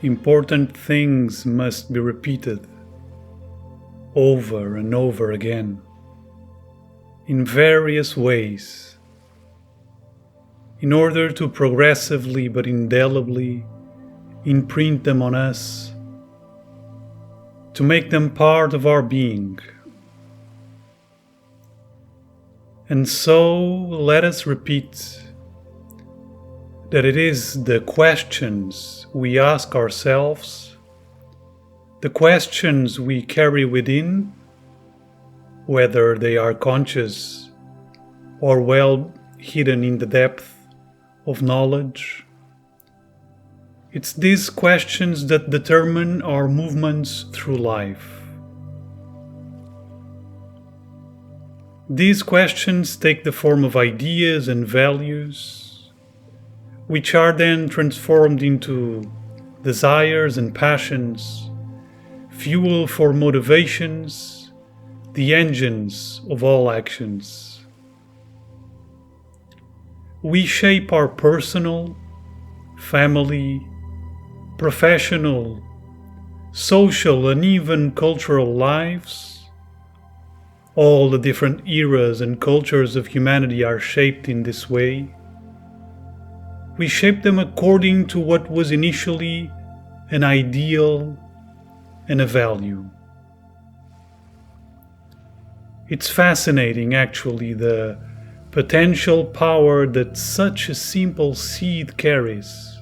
important things must be repeated over and over again in various ways in order to progressively but indelibly imprint them on us, to make them part of our being. And so let us repeat that it is the questions we ask ourselves, the questions we carry within, whether they are conscious or well hidden in the depth of knowledge. It's these questions that determine our movements through life. These questions take the form of ideas and values, which are then transformed into desires and passions, fuel for motivations, the engines of all actions. We shape our personal, family, professional, social, and even cultural lives. All the different eras and cultures of humanity are shaped in this way. We shape them according to what was initially an ideal and a value. It's fascinating, actually, the potential power that such a simple seed carries.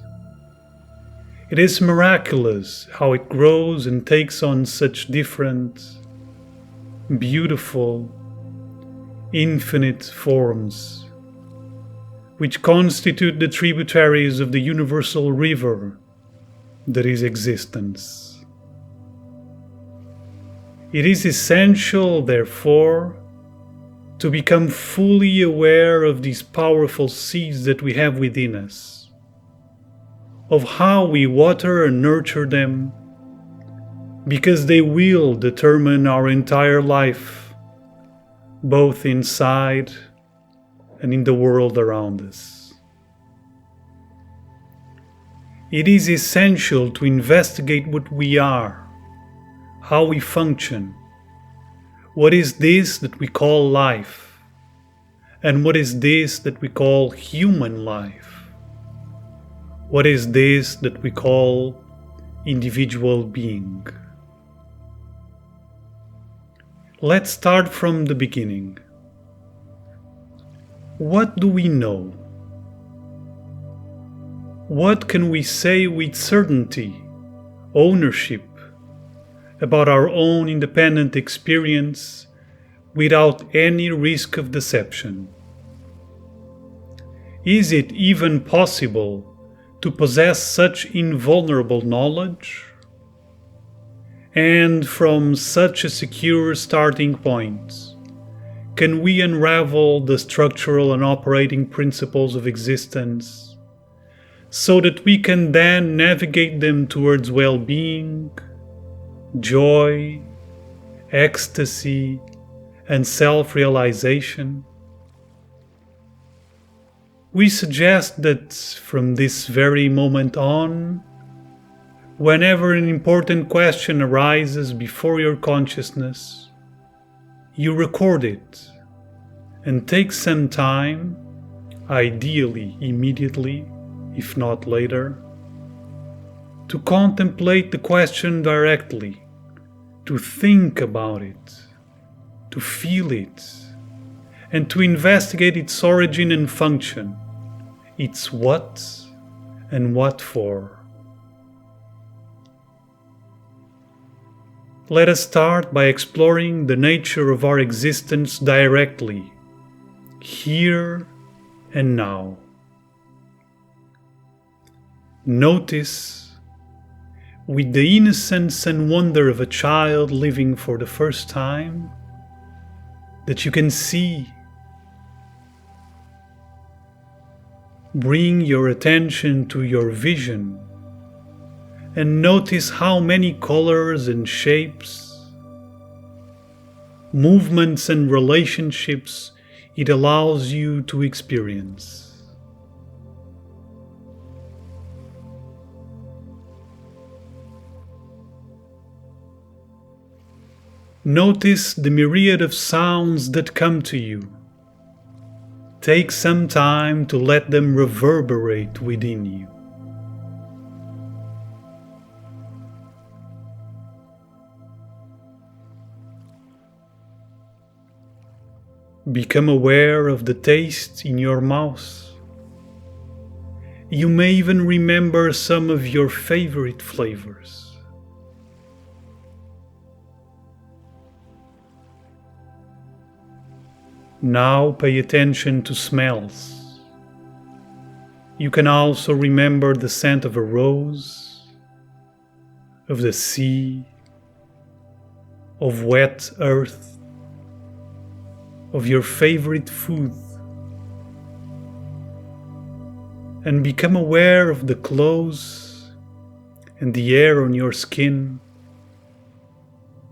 It is miraculous how it grows and takes on such different, beautiful, infinite forms, which constitute the tributaries of the universal river that is existence. It is essential, therefore, to become fully aware of these powerful seeds that we have within us, of how we water and nurture them, because they will determine our entire life, both inside and in the world around us. It is essential to investigate what we are, how we function, what is this that we call life, and what is this that we call human life, what is this that we call individual being. Let's start from the beginning. What do we know? What can we say with certainty, ownership, about our own independent experience without any risk of deception? Is it even possible to possess such invulnerable knowledge? And from such a secure starting point, can we unravel the structural and operating principles of existence so that we can then navigate them towards well-being, joy, ecstasy, and self-realization? We suggest that from this very moment on, whenever an important question arises before your consciousness, you record it and take some time, ideally immediately, if not later, to contemplate the question directly, to think about it, to feel it, and to investigate its origin and function, its what and what for. Let us start by exploring the nature of our existence directly, here and now. Notice, with the innocence and wonder of a child living for the first time, that you can see. Bring your attention to your vision and notice how many colors and shapes, movements and relationships it allows you to experience. Notice the myriad of sounds that come to you. Take some time to let them reverberate within you. Become aware of the taste in your mouth. You may even remember some of your favorite flavors. Now pay attention to smells. You can also remember the scent of a rose, of the sea, of wet earth, of your favorite food. And become aware of the clothes and the air on your skin,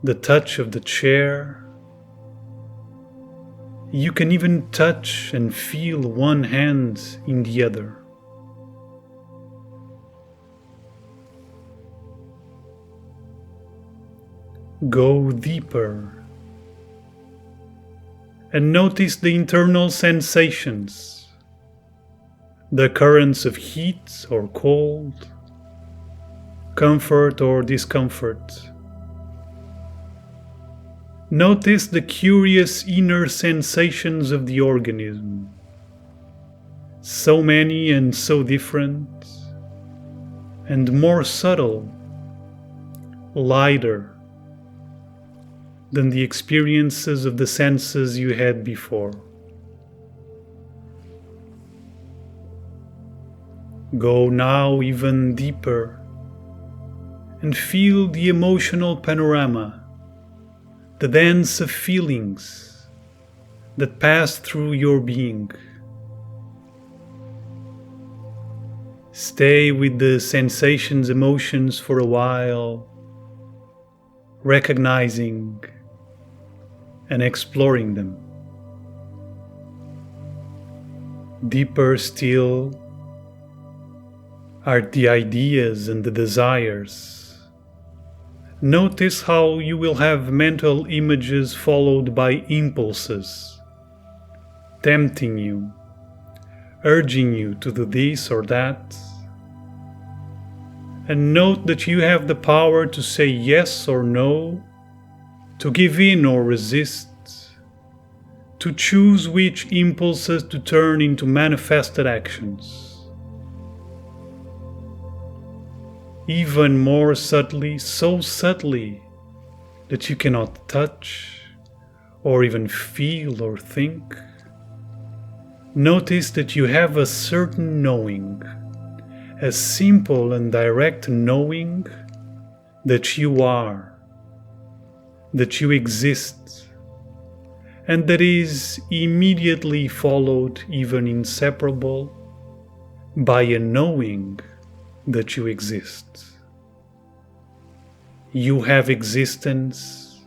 the touch of the chair. You can even touch and feel one hand in the other. Go deeper and notice the internal sensations, the currents of heat or cold, comfort or discomfort. Notice the curious inner sensations of the organism, so many and so different, and more subtle, lighter than the experiences of the senses you had before. Go now even deeper and feel the emotional panorama, the dance of feelings that pass through your being. Stay with the sensations, emotions for a while, recognizing and exploring them. Deeper still are the ideas and the desires. Notice how you will have mental images followed by impulses, tempting you, urging you to do this or that. And note that you have the power to say yes or no, to give in or resist, to choose which impulses to turn into manifested actions. Even more subtly, so subtly that you cannot touch or even feel or think. Notice that you have a certain knowing, a simple and direct knowing that you are, that you exist, and that is immediately followed, even inseparable, by a knowing that you exist. You have existence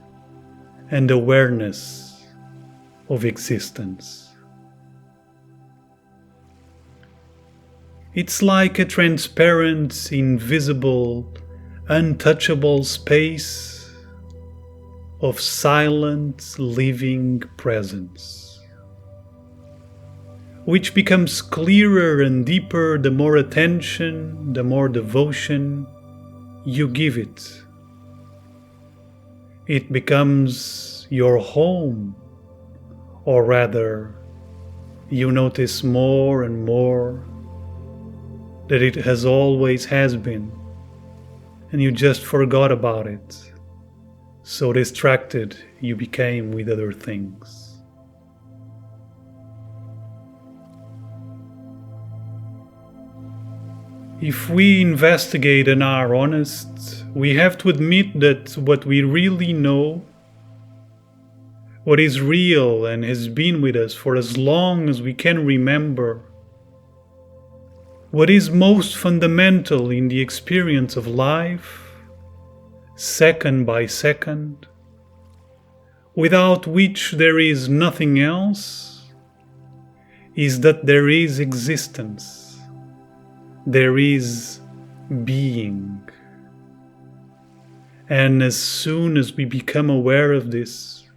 and awareness of existence. It's like a transparent, invisible, untouchable space of silent, living presence, which becomes clearer and deeper the more attention, the more devotion you give it. It becomes your home, or rather, you notice more and more that it has always been, and you just forgot about it, so distracted you became with other things. If we investigate and are honest, we have to admit that what we really know, what is real and has been with us for as long as we can remember, what is most fundamental in the experience of life, second by second, without which there is nothing else, is that there is existence. There is being. And as soon as we become aware of this,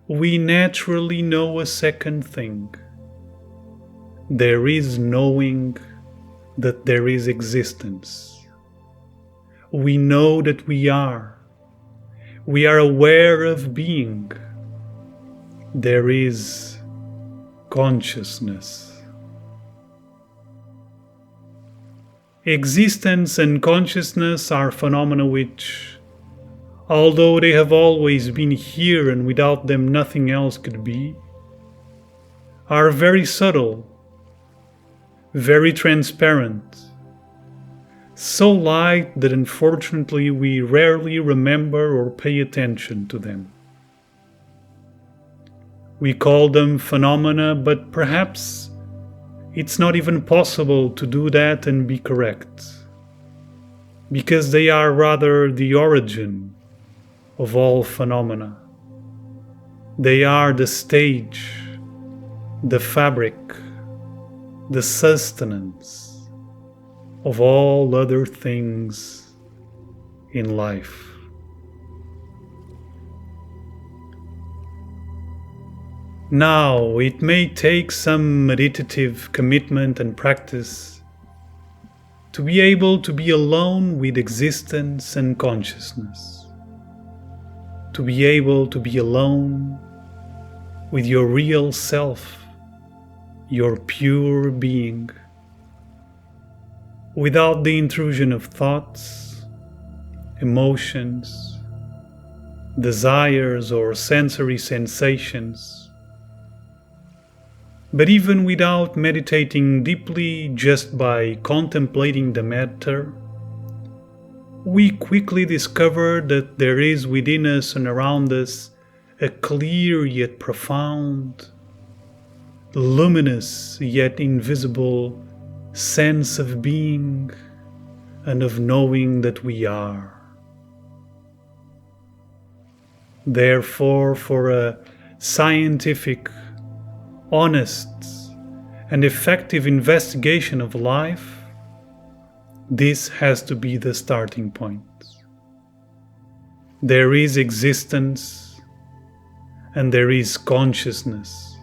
we naturally know a second thing. There is knowing that there is existence. We know that we are. We are aware of being. There is consciousness. Existence and consciousness are phenomena which, although they have always been here and without them nothing else could be, are very subtle, very transparent, so light that unfortunately we rarely remember or pay attention to them. We call them phenomena, but perhaps it's not even possible to do that and be correct, because they are rather the origin of all phenomena. They are the stage, the fabric, the sustenance of all other things in life. Now, it may take some meditative commitment and practice to be able to be alone with existence and consciousness, to be able to be alone with your real self, your pure being, without the intrusion of thoughts, emotions, desires, or sensory sensations. But even without meditating deeply, just by contemplating the matter, we quickly discover that there is within us and around us a clear yet profound, luminous yet invisible sense of being and of knowing that we are. Therefore, for a scientific, honest, and effective investigation of life, this has to be the starting point. There is existence, and there is consciousness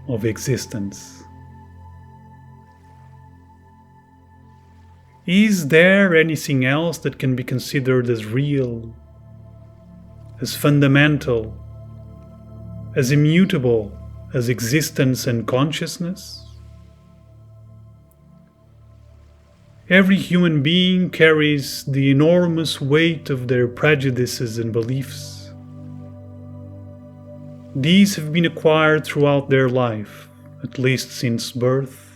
of existence. Is there anything else that can be considered as real, as fundamental, as immutable as existence and consciousness? Every human being carries the enormous weight of their prejudices and beliefs. These have been acquired throughout their life, at least since birth,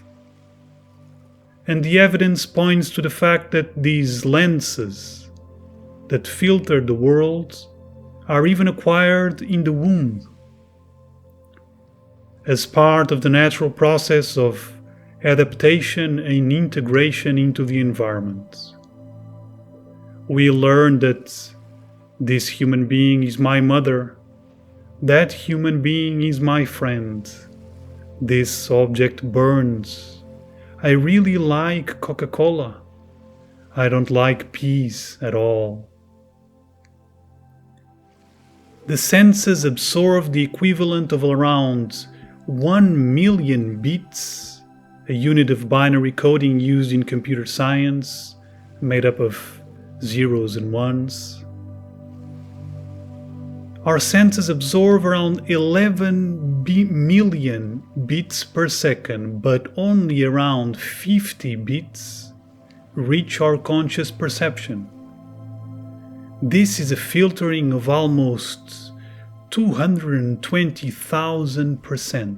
and the evidence points to the fact that these lenses that filter the world are even acquired in the womb, as part of the natural process of adaptation and integration into the environment. We learn that this human being is my mother, that human being is my friend, this object burns, I really like Coca-Cola, I don't like peas at all. The senses absorb the equivalent of around 1 million bits, a unit of binary coding used in computer science, made up of zeros and ones. Our senses absorb around 11 million bits per second, but only around 50 bits reach our conscious perception. This is a filtering of almost 220,000%.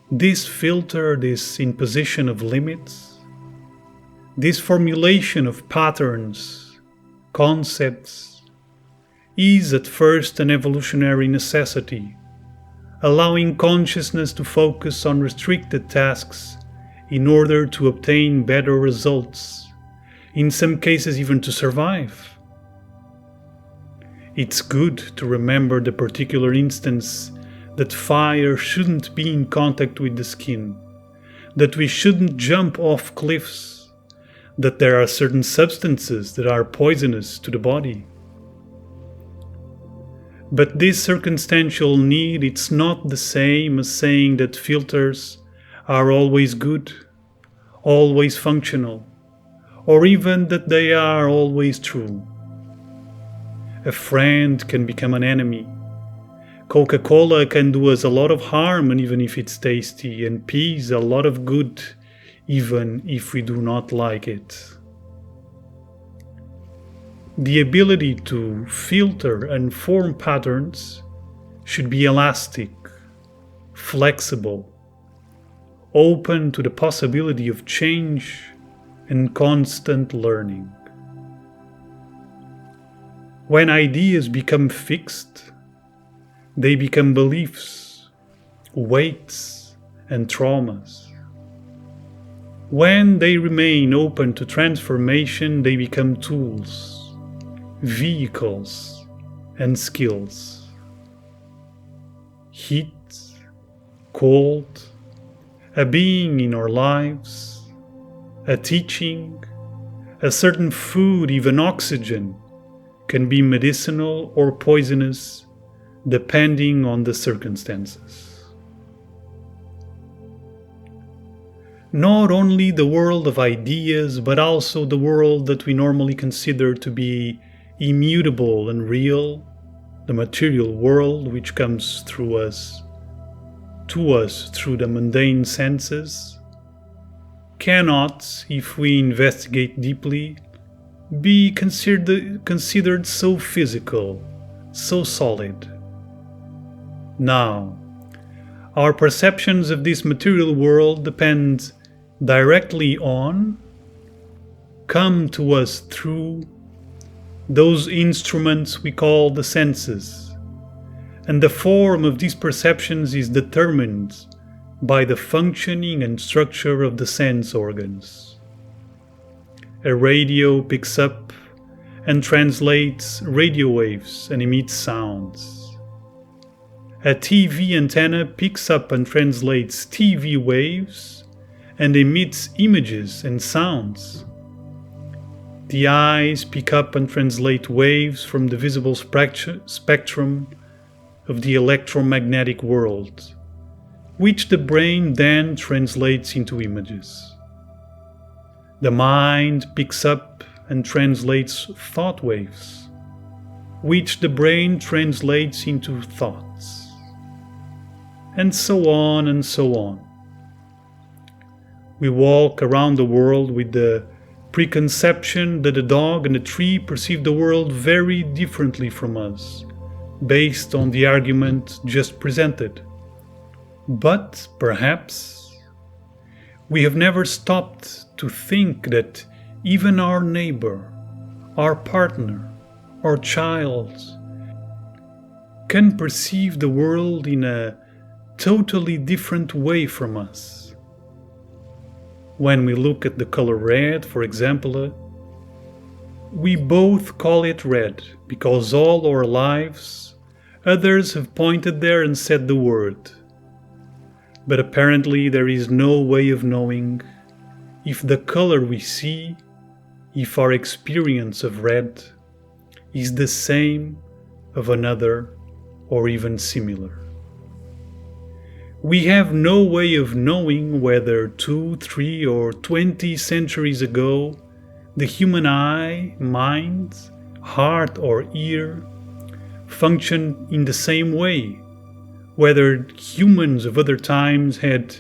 This filter, this imposition of limits, this formulation of patterns, concepts, is at first an evolutionary necessity, allowing consciousness to focus on restricted tasks in order to obtain better results, in some cases even to survive. It's good to remember the particular instance that fire shouldn't be in contact with the skin, that we shouldn't jump off cliffs, that there are certain substances that are poisonous to the body. But this circumstantial need, it's not the same as saying that filters are always good, always functional, or even that they are always true. A friend can become an enemy. Coca-Cola can do us a lot of harm, and even if it's tasty, and peace a lot of good, even if we do not like it. The ability to filter and form patterns should be elastic, flexible, open to the possibility of change and constant learning. When ideas become fixed, they become beliefs, weights, and traumas. When they remain open to transformation, they become tools, vehicles, and skills. Heat, cold, a being in our lives, a teaching, a certain food, even oxygen, can be medicinal or poisonous depending on the circumstances. Not only the world of ideas, but also the world that we normally consider to be immutable and real, the material world which comes to us through the mundane senses, cannot, if we investigate deeply, be considered so physical, so solid. Now, our perceptions of this material world depend directly on, come to us through, those instruments we call the senses, and the form of these perceptions is determined by the functioning and structure of the sense organs. A radio picks up and translates radio waves and emits sounds. A TV antenna picks up and translates TV waves and emits images and sounds. The eyes pick up and translate waves from the visible spectrum of the electromagnetic world, which the brain then translates into images. The mind picks up and translates thought waves, which the brain translates into thoughts. And so on and so on. We walk around the world with the preconception that a dog and a tree perceive the world very differently from us, based on the argument just presented. But perhaps we have never stopped to think that even our neighbor, our partner, our child can perceive the world in a totally different way from us. When we look at the color red, for example, we both call it red because all our lives others have pointed there and said the word. But apparently there is no way of knowing if the color we see, if our experience of red is the same of another or even similar. We have no way of knowing whether 2, 3, or 20 centuries ago the human eye, mind, heart, or ear functioned in the same way, whether humans of other times had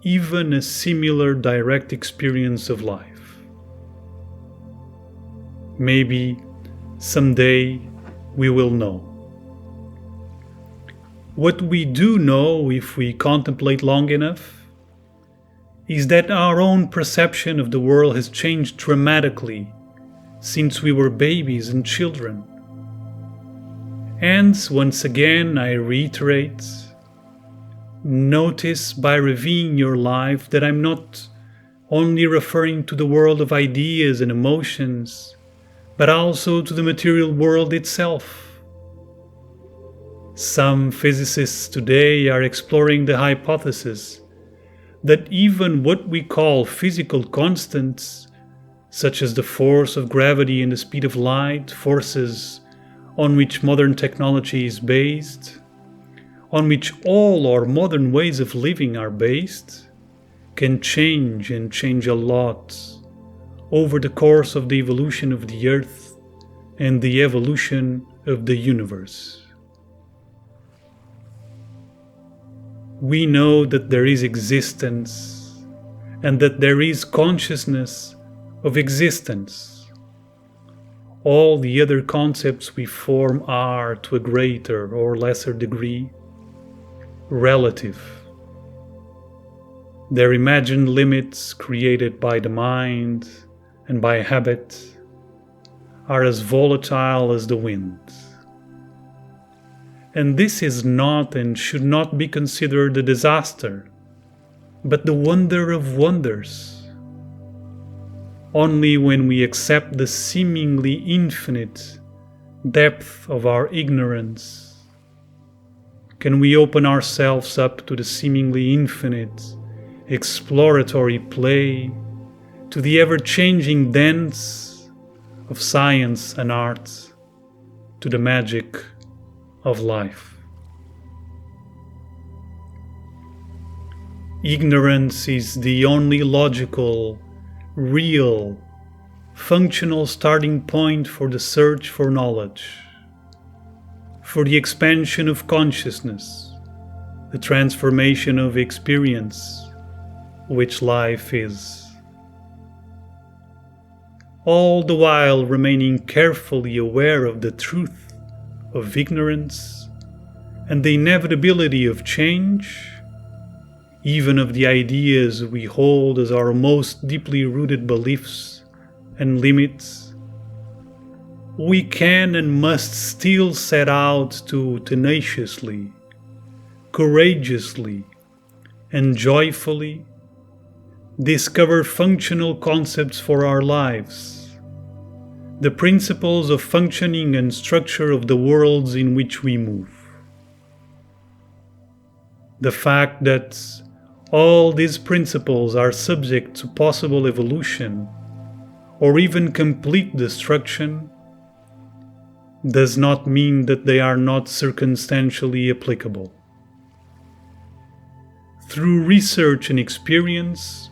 even a similar direct experience of life. Maybe someday we will know. What we do know, if we contemplate long enough, is that our own perception of the world has changed dramatically since we were babies and children. And once again, I reiterate, notice by reviewing your life that I'm not only referring to the world of ideas and emotions, but also to the material world itself. Some physicists today are exploring the hypothesis that even what we call physical constants such as the force of gravity and the speed of light, forces on which modern technology is based, on which all our modern ways of living are based, can change and change a lot over the course of the evolution of the Earth and the evolution of the universe. We know that there is existence and that there is consciousness of existence. All the other concepts we form are, to a greater or lesser degree, relative. Their imagined limits created by the mind and by habit are as volatile as the wind. And this is not and should not be considered a disaster, but the wonder of wonders. Only when we accept the seemingly infinite depth of our ignorance can we open ourselves up to the seemingly infinite exploratory play, to the ever-changing dance of science and art, to the magic of life. Ignorance is the only logical, real, functional starting point for the search for knowledge, for the expansion of consciousness, the transformation of experience, which life is. All the while remaining carefully aware of the truth of ignorance and the inevitability of change, even of the ideas we hold as our most deeply rooted beliefs and limits, we can and must still set out to tenaciously, courageously, and joyfully discover functional concepts for our lives, the principles of functioning and structure of the worlds in which we move. The fact that all these principles are subject to possible evolution or even complete destruction does not mean that they are not circumstantially applicable. Through research and experience,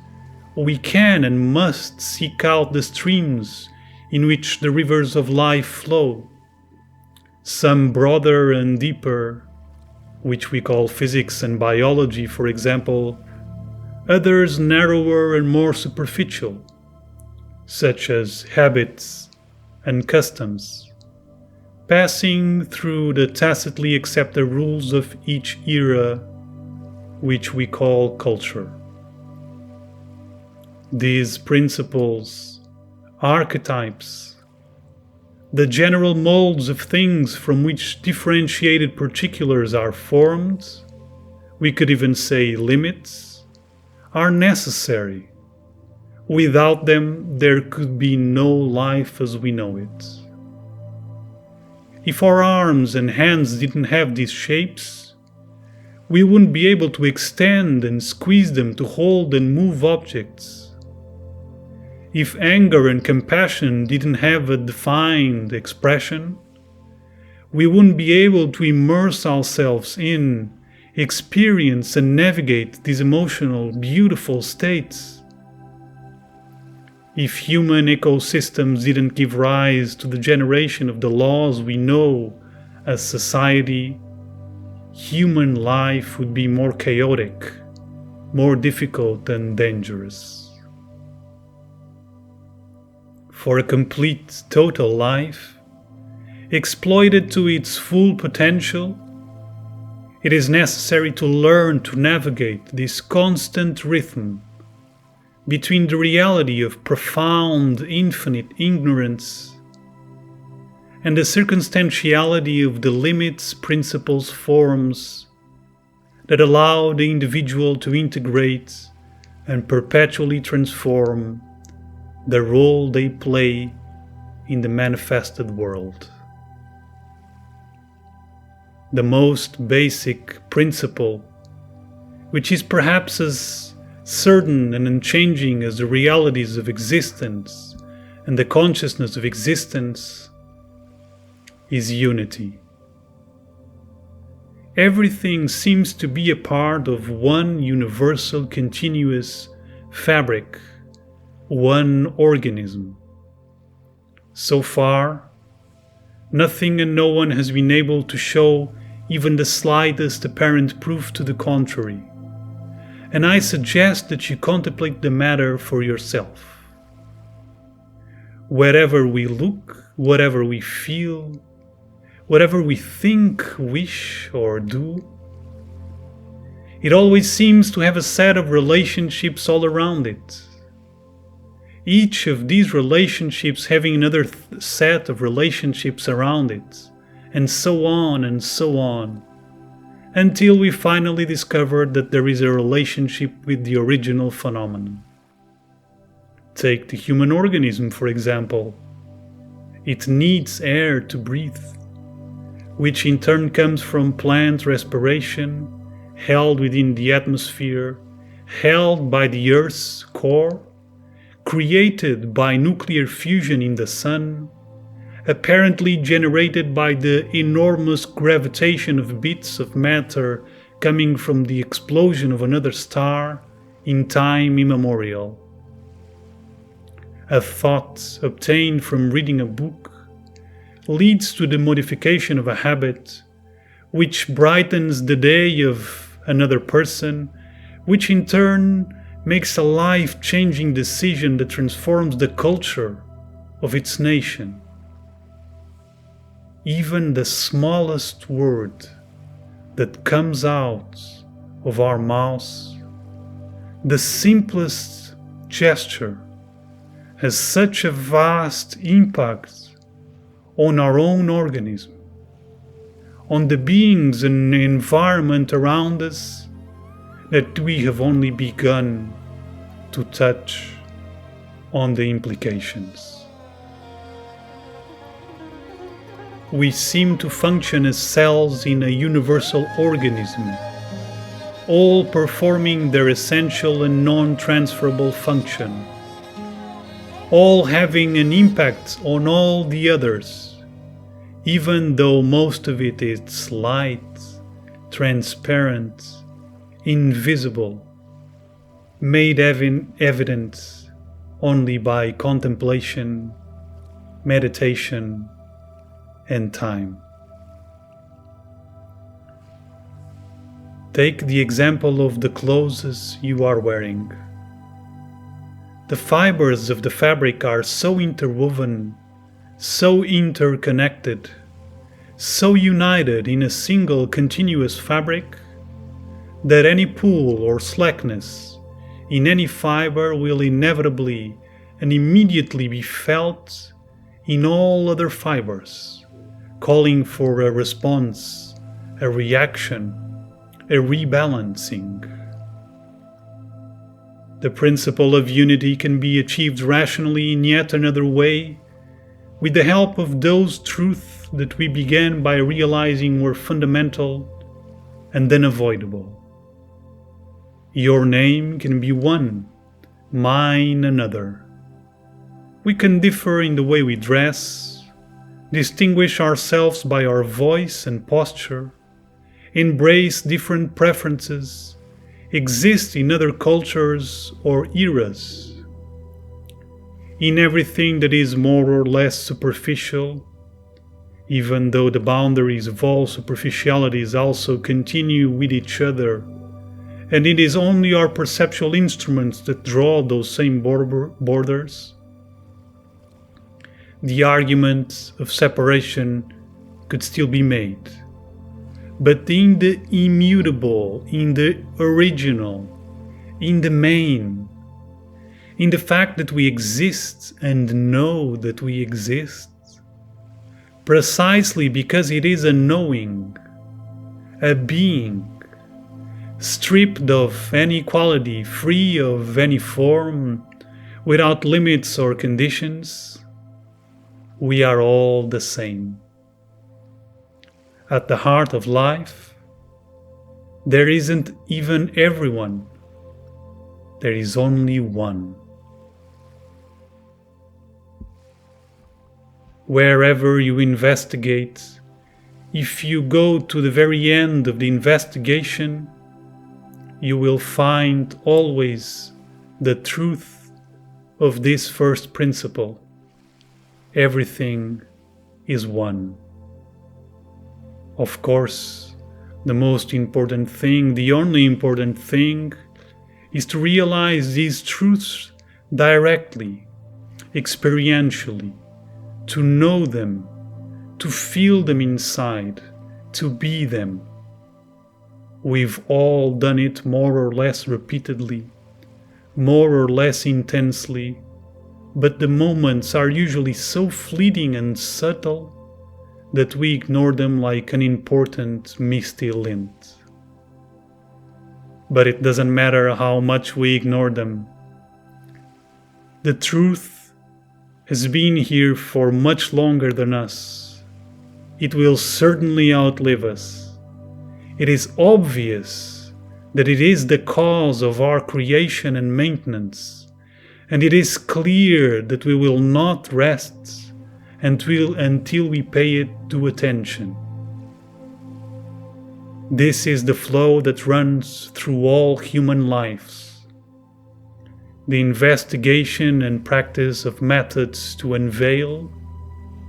we can and must seek out the streams in which the rivers of life flow, some broader and deeper, which we call physics and biology, for example, others narrower and more superficial, such as habits and customs, passing through the tacitly accepted rules of each era, which we call culture. These principles, archetypes, the general molds of things from which differentiated particulars are formed, we could even say limits, are necessary. Without them, there could be no life as we know it. If our arms and hands didn't have these shapes, we wouldn't be able to extend and squeeze them to hold and move objects. If anger and compassion didn't have a defined expression, we wouldn't be able to immerse ourselves in, experience and navigate these emotional, beautiful states. If human ecosystems didn't give rise to the generation of the laws we know as society, human life would be more chaotic, more difficult and dangerous. For a complete, total life, exploited to its full potential, it is necessary to learn to navigate this constant rhythm between the reality of profound, infinite ignorance and the circumstantiality of the limits, principles, forms that allow the individual to integrate and perpetually transform the role they play in the manifested world. The most basic principle, which is perhaps as certain and unchanging as the realities of existence and the consciousness of existence is unity. Everything seems to be a part of one universal continuous fabric, one organism. So far, nothing and no one has been able to show even the slightest apparent proof to the contrary, and I suggest that you contemplate the matter for yourself. Wherever we look, whatever we feel, whatever we think, wish, or do, it always seems to have a set of relationships all around it. Each of these relationships having another set of relationships around it, and so on, until we finally discover that there is a relationship with the original phenomenon. Take the human organism, for example. It needs air to breathe, which in turn comes from plant respiration, held within the atmosphere, held by the Earth's core, created by nuclear fusion in the Sun, apparently generated by the enormous gravitation of bits of matter coming from the explosion of another star in time immemorial. A thought obtained from reading a book leads to the modification of a habit, which brightens the day of another person, which in turn makes a life-changing decision that transforms the culture of its nation. Even the smallest word that comes out of our mouths, the simplest gesture, has such a vast impact on our own organism, on the beings and environment around us, that we have only begun to touch on the implications. We seem to function as cells in a universal organism, all performing their essential and non-transferable function, all having an impact on all the others, even though most of it is light, transparent, invisible, made evident only by contemplation, meditation, and time. Take the example of the clothes you are wearing. The fibers of the fabric are so interwoven, so interconnected, so united in a single continuous fabric, that any pull or slackness in any fiber will inevitably and immediately be felt in all other fibers, calling for a response, a reaction, a rebalancing. The principle of unity can be achieved rationally in yet another way, with the help of those truths that we began by realizing were fundamental and unavoidable. Your name can be one, mine another. We can differ in the way we dress, distinguish ourselves by our voice and posture, embrace different preferences, exist in other cultures or eras. In everything that is more or less superficial, even though the boundaries of all superficialities also continue with each other, and it is only our perceptual instruments that draw those same borders, the argument of separation could still be made. But in the immutable, in the original, in the main, in the fact that we exist and know that we exist, precisely because it is a knowing, a being, stripped of any quality, free of any form, without limits or conditions, we are all the same. At the heart of life, there isn't even everyone, there is only one. Wherever you investigate, if you go to the very end of the investigation, you will find always the truth of this first principle. Everything is one. Of course, the most important thing, the only important thing, is to realize these truths directly, experientially, to know them, to feel them inside, to be them. We've all done it more or less repeatedly, more or less intensely, but the moments are usually so fleeting and subtle that we ignore them like an important misty lint. But it doesn't matter how much we ignore them. The truth has been here for much longer than us. It will certainly outlive us. It is obvious that it is the cause of our creation and maintenance, and it is clear that we will not rest until we pay it due attention. This is the flow that runs through all human lives. The investigation and practice of methods to unveil,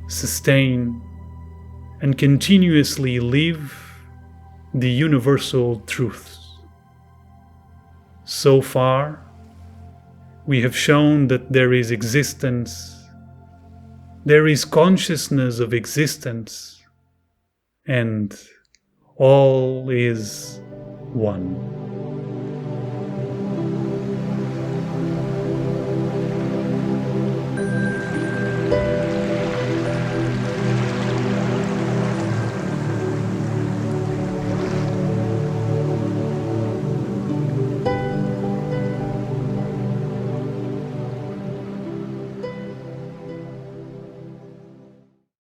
sustain, and continuously live the universal truths. So far, we have shown that there is existence, there is consciousness of existence, and all is one.